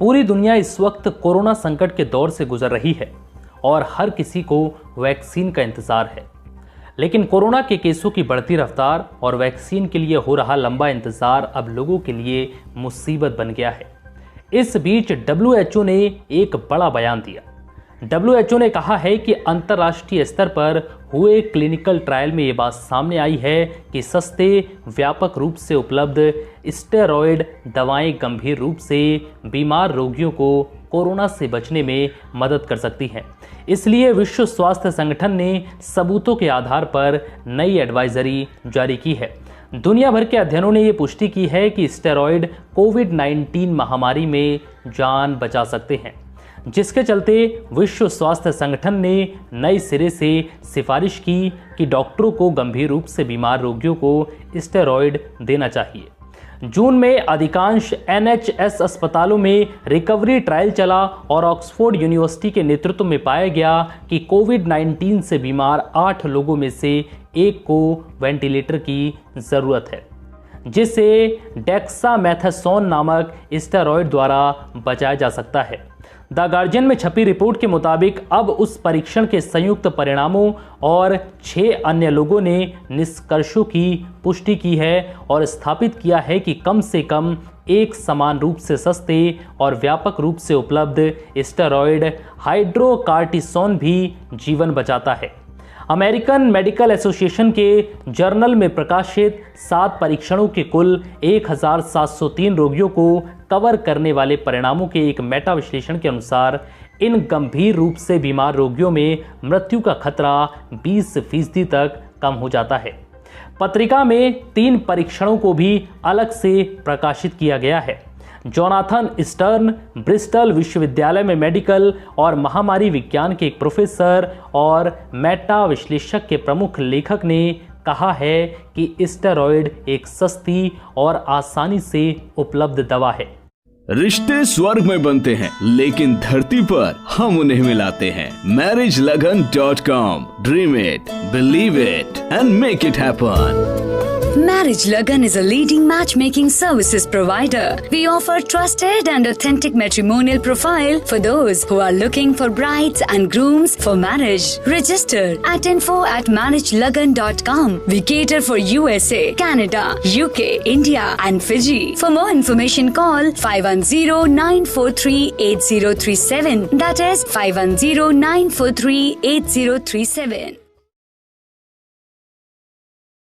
पूरी दुनिया इस वक्त कोरोना संकट के दौर से गुजर रही है और हर किसी को वैक्सीन का इंतजार है। लेकिन कोरोना के केसों की बढ़ती रफ्तार और वैक्सीन के लिए हो रहा लंबा इंतजार अब लोगों के लिए मुसीबत बन गया है। इस बीच WHO ने एक बड़ा बयान दिया। WHO ने कहा है कि अंतर्राष्ट्रीय स्तर पर हुए क्लिनिकल ट्रायल में ये बात सामने आई है कि सस्ते, व्यापक रूप से उपलब्ध स्टेरॉयड दवाएं गंभीर रूप से बीमार रोगियों को कोरोना से बचने में मदद कर सकती हैं। इसलिए विश्व स्वास्थ्य संगठन ने सबूतों के आधार पर नई एडवाइजरी जारी की है। दुनिया भर के अध्ययनों ने ये पुष्टि की है कि स्टेरॉयड कोविड-19 महामारी में जान बचा सकते हैं, जिसके चलते विश्व स्वास्थ्य संगठन ने नए सिरे से सिफारिश की कि डॉक्टरों को गंभीर रूप से बीमार रोगियों को स्टेरॉयड देना चाहिए। जून में अधिकांश NHS अस्पतालों में रिकवरी ट्रायल चला और ऑक्सफोर्ड यूनिवर्सिटी के नेतृत्व में पाया गया कि कोविड-19 से बीमार 8 लोगों में से एक को वेंटिलेटर की ज़रूरत है, जिसे डेक्सामेथासोन नामक स्टेरॉयड द्वारा बचाया जा सकता है। द गार्जियन में छपी रिपोर्ट के मुताबिक अब उस परीक्षण के संयुक्त परिणामों और 6 अन्य लोगों ने निष्कर्षों की पुष्टि की है और स्थापित किया है कि कम से कम एक समान रूप से सस्ते और व्यापक रूप से उपलब्ध स्टेरॉयड हाइड्रोकार्टिसोन भी जीवन बचाता है। अमेरिकन मेडिकल एसोसिएशन के जर्नल में प्रकाशित 7 परीक्षणों के कुल 1703 रोगियों को कवर करने वाले परिणामों के एक मेटा विश्लेषण के अनुसार इन गंभीर रूप से बीमार रोगियों में मृत्यु का खतरा 20% तक कम हो जाता है। पत्रिका में 3 परीक्षणों को भी अलग से प्रकाशित किया गया है। जोनाथन स्टर्न ब्रिस्टल विश्वविद्यालय में मेडिकल और महामारी विज्ञान के एक प्रोफेसर और मेटा विश्लेषक के प्रमुख लेखक ने कहा है कि स्टेरॉयड एक सस्ती और आसानी से उपलब्ध दवा है। रिश्ते स्वर्ग में बनते हैं, लेकिन धरती पर हम उन्हें मिलाते हैं। marriagelaghan.com। Dream it, believe it and make it happen. Marriage Lagan is a leading matchmaking services provider. We offer trusted and authentic matrimonial profile for those who are looking for brides and grooms for marriage. Register at info@marriagelagan.com. We cater for USA, Canada, UK, India and Fiji. For more information call 510-943-8037. That is 510-943-8037.